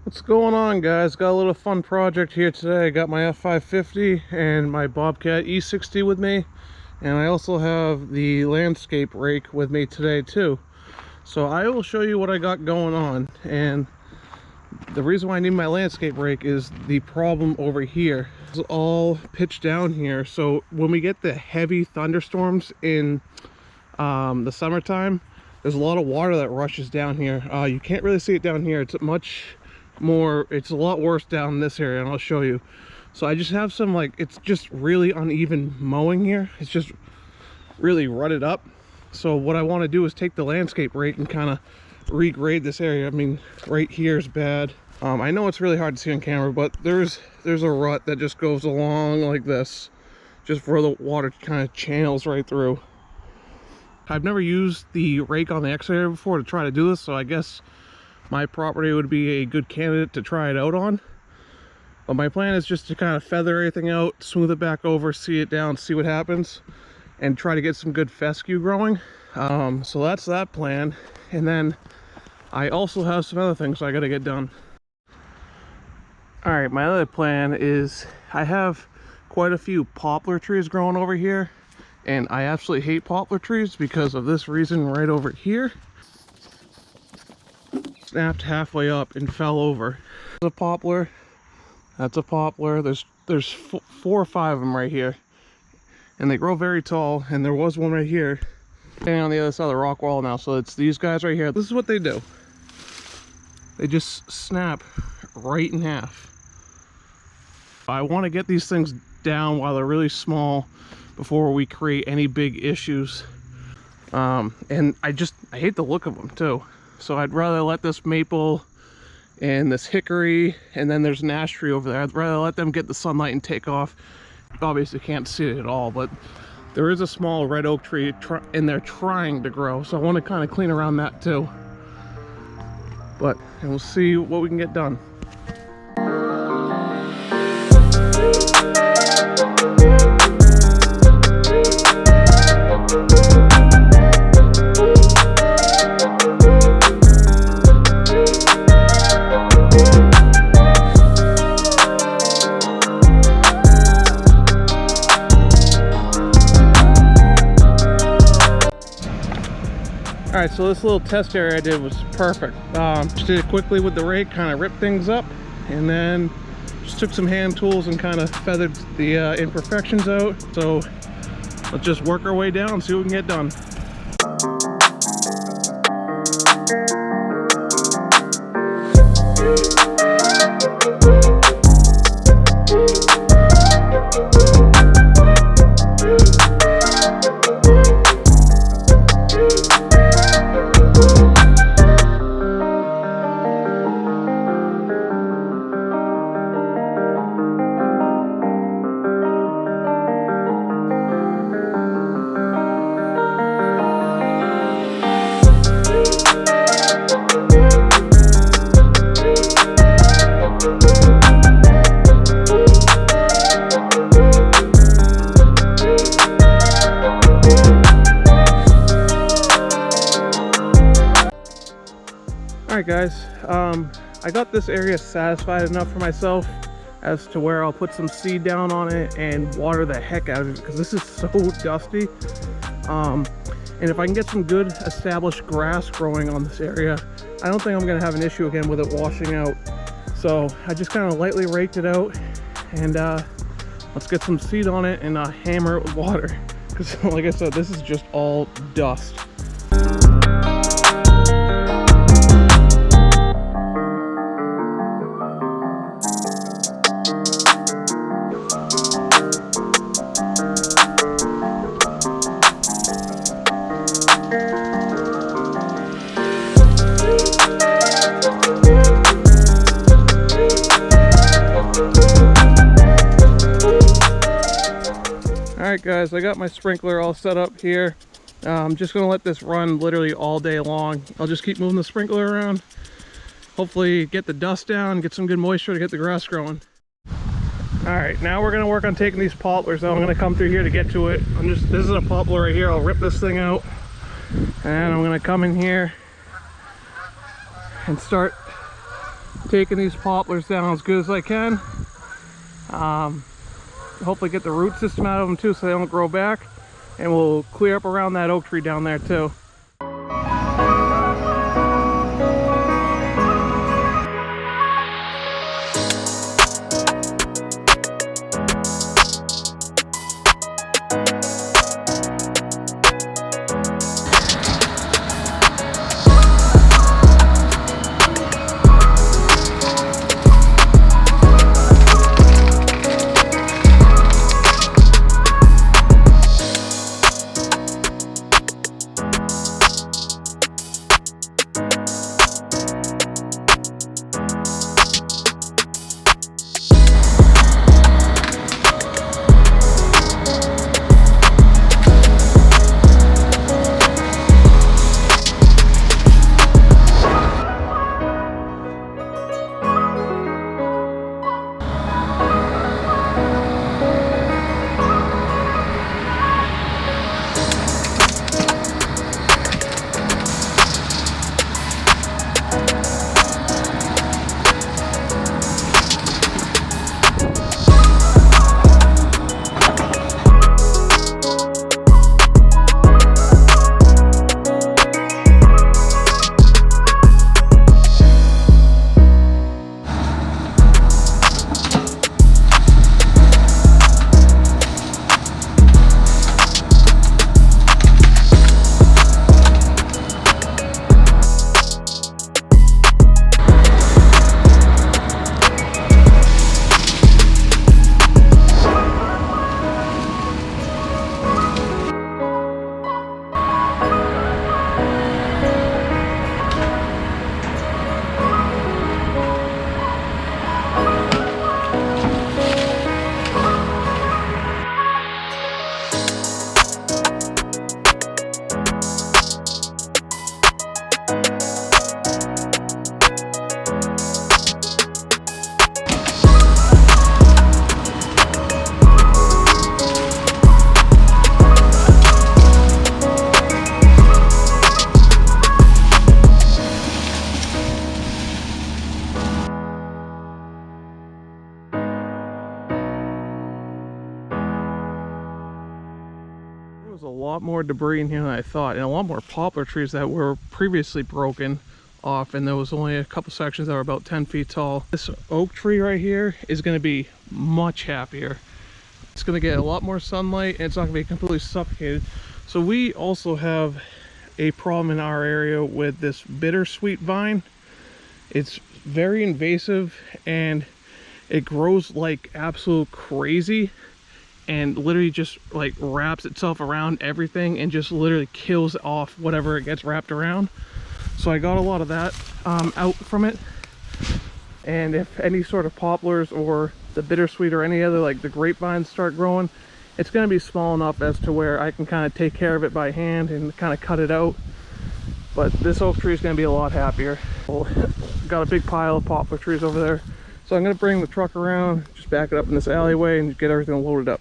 What's going on, guys? Got a little fun project here today. I got my F550 and my Bobcat E60 with me, and I also have the landscape rake with me today too. So I will show you what I got going on, and the reason why I need my landscape rake is the problem over here. It's all pitched down here, so when we get the heavy thunderstorms in the summertime, there's a lot of water that rushes down here. You can't really see it down here. It's a lot worse down in this area, and I'll show you. So I just have some, it's just really uneven mowing here. It's just really rutted up. So what I want to do is take the landscape rake and kind of regrade this area. I mean, right here is bad. I know it's really hard to see on camera, but there's a rut that just goes along like this, just where the water kind of channels right through. I've never used the rake on the excavator before to try to do this, so I guess my property would be a good candidate to try it out on. But my plan is just to kind of feather everything out, smooth it back over, see it down, see what happens, and try to get some good fescue growing. So that's that plan. And then I also have some other things I gotta get done. All right, my other plan is I have quite a few poplar trees growing over here, and I absolutely hate poplar trees because of this reason right over here. Snapped halfway up and fell over. That's a poplar. That's a poplar. There's 4 or 5 of them right here, and they grow very tall. And there was one right here, standing on the other side of the rock wall now. So it's these guys right here. This is what they do. They just snap right in half. I want to get these things down while they're really small before we create any big issues. And I hate the look of them too. So I'd rather let this maple and this hickory, and then there's an ash tree over there, I'd rather let them get the sunlight and take off. Obviously can't see it at all, but there is a small red oak tree and they're trying to grow, so I want to kind of clean around that too. And we'll see what we can get done. Alright, so this little test area I did was perfect. Just did it quickly with the rake, kind of ripped things up, and then just took some hand tools and kind of feathered the imperfections out. So let's just work our way down and see what we can get done. Alright guys, I got this area satisfied enough for myself as to where I'll put some seed down on it and water the heck out of it, because this is so dusty. And if I can get some good established grass growing on this area, I don't think I'm going to have an issue again with it washing out. So I just kind of lightly raked it out, and let's get some seed on it and hammer it with water, because like I said, this is just all dust. Alright guys, I got my sprinkler all set up here. I'm just going to let this run literally all day long. I'll just keep moving the sprinkler around. Hopefully get the dust down, get some good moisture to get the grass growing. Alright, now we're going to work on taking these poplars out. I'm going to come through here to get to it. This is a poplar right here. I'll rip this thing out. And I'm going to come in here and start taking these poplars down as good as I can. Hopefully get the root system out of them too so they don't grow back. And we'll clear up around that oak tree down there too. A lot more debris in here than I thought, and a lot more poplar trees that were previously broken off, and there was only a couple sections that were about 10 feet tall. This oak tree right here is going to be much happier. It's going to get a lot more sunlight and it's not going to be completely suffocated. So we also have a problem in our area with this bittersweet vine. It's very invasive and it grows like absolute crazy, and literally just like wraps itself around everything and just literally kills off whatever it gets wrapped around. So I got a lot of that out from it. And if any sort of poplars or the bittersweet or any other like the grapevines start growing, it's going to be small enough as to where I can kind of take care of it by hand and kind of cut it out. But this oak tree is going to be a lot happier. Got a big pile of poplar trees over there. So I'm going to bring the truck around, just back it up in this alleyway and get everything loaded up.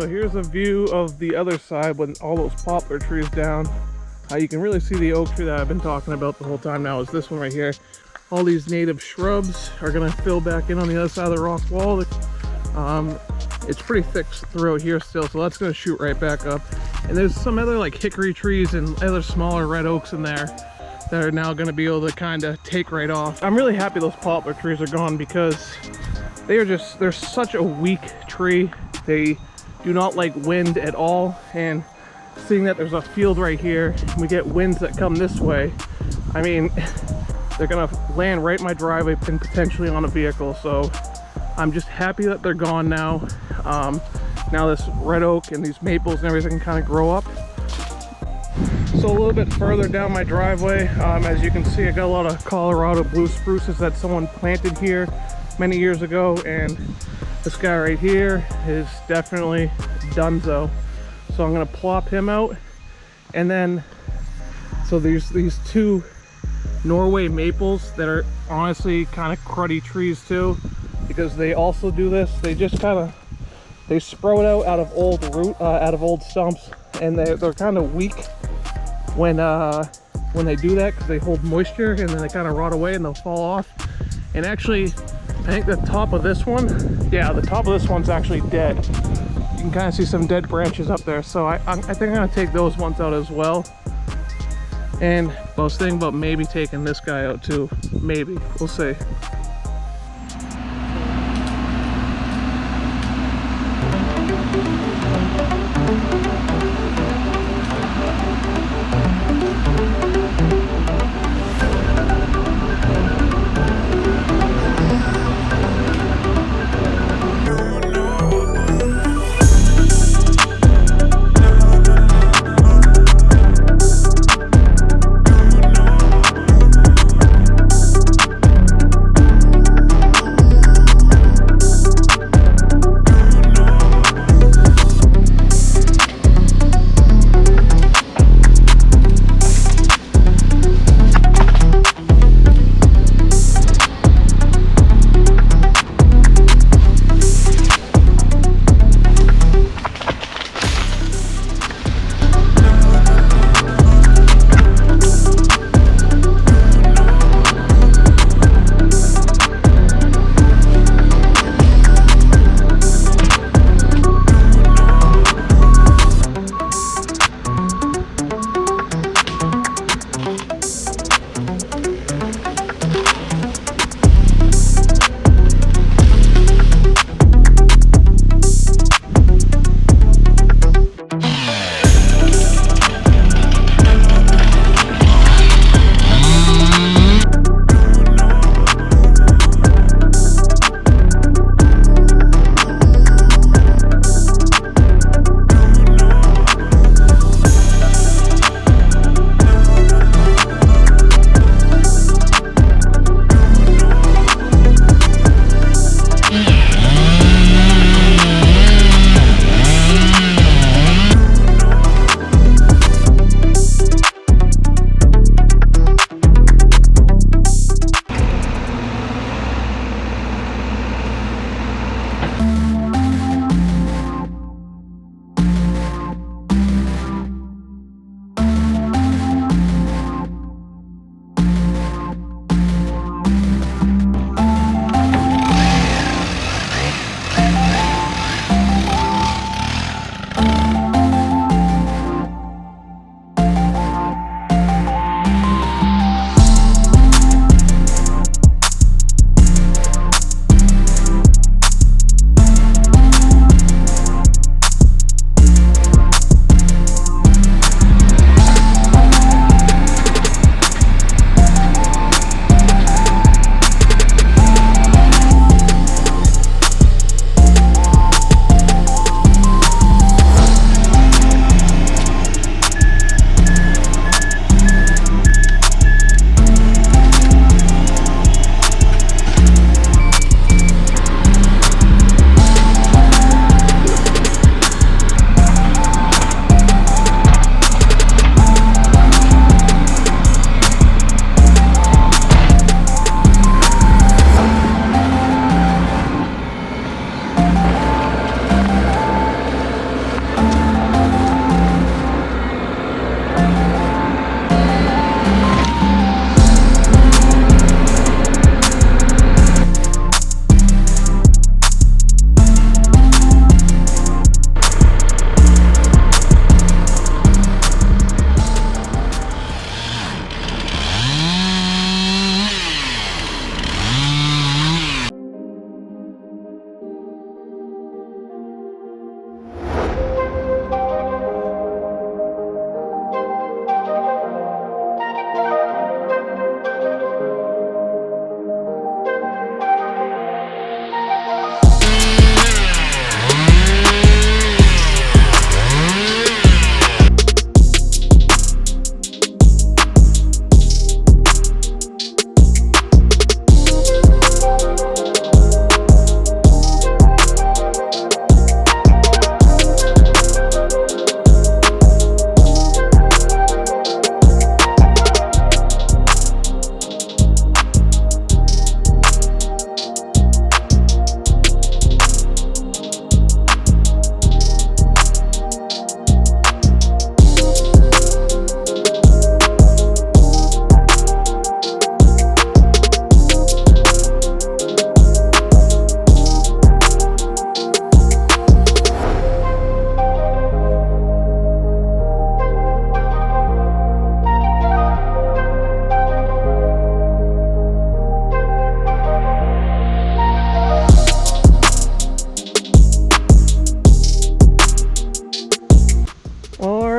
So here's a view of the other side with all those poplar trees down. You can really see the oak tree that I've been talking about the whole time now is this one right here. All these native shrubs are going to fill back in on the other side of the rock wall. It's pretty thick throughout here still, so that's going to shoot right back up. And there's some other like hickory trees and other smaller red oaks in there that are now going to be able to kind of take right off. I'm really happy those poplar trees are gone because they're such a weak tree. They do not like wind at all, and seeing that there's a field right here and we get winds that come this way, I mean, they're gonna land right in my driveway and potentially on a vehicle. So I'm just happy that they're gone now. Now this red oak and these maples and everything kind of grow up. So a little bit further down my driveway, as you can see, I got a lot of Colorado blue spruces that someone planted here many years ago, and this guy right here is definitely donezo. So I'm gonna plop him out, and then so there's these two Norway maples that are honestly kind of cruddy trees too, because they also do this. They just they sprout out of old stumps, and they're kind of weak when they do that, because they hold moisture and then they kind of rot away and they'll fall off. And actually, I think the top of this one, yeah, the top of this one's actually dead. You can kind of see some dead branches up there. So I think I'm gonna take those ones out as well. And I was thinking about maybe taking this guy out too. Maybe, we'll see.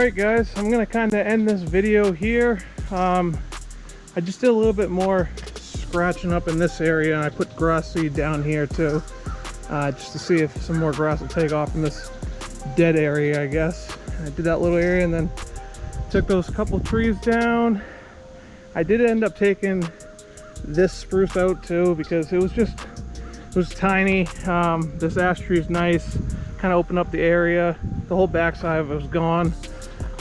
Alright guys, I'm gonna kind of end this video here. I just did a little bit more scratching up in this area, and I put grass seed down here too, just to see if some more grass will take off in this dead area, I guess. I did that little area and then took those couple trees down. I did end up taking this spruce out too because it was tiny. This ash tree is nice, kind of opened up the area. The whole backside of it was gone.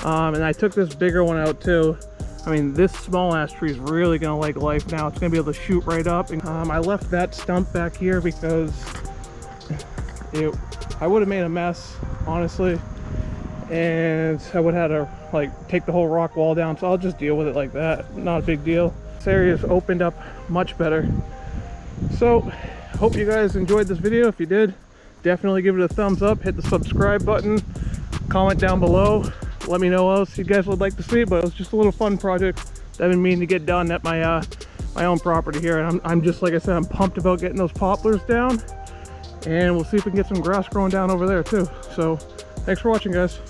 And I took this bigger one out too. I mean, this small ash tree is really gonna like life now. It's gonna be able to shoot right up. And, I left that stump back here because I would have made a mess, honestly, and I would have had to like take the whole rock wall down. So I'll just deal with it like that. Not a big deal. This area's opened up much better. So hope you guys enjoyed this video. If you did, definitely give it a thumbs up, hit the subscribe button, comment down below, let me know what else you guys would like to see. But it was just a little fun project that I've been meaning to get done at my my own property here, and I'm just, like I said, I'm pumped about getting those poplars down, and we'll see if we can get some grass growing down over there too. So thanks for watching, guys.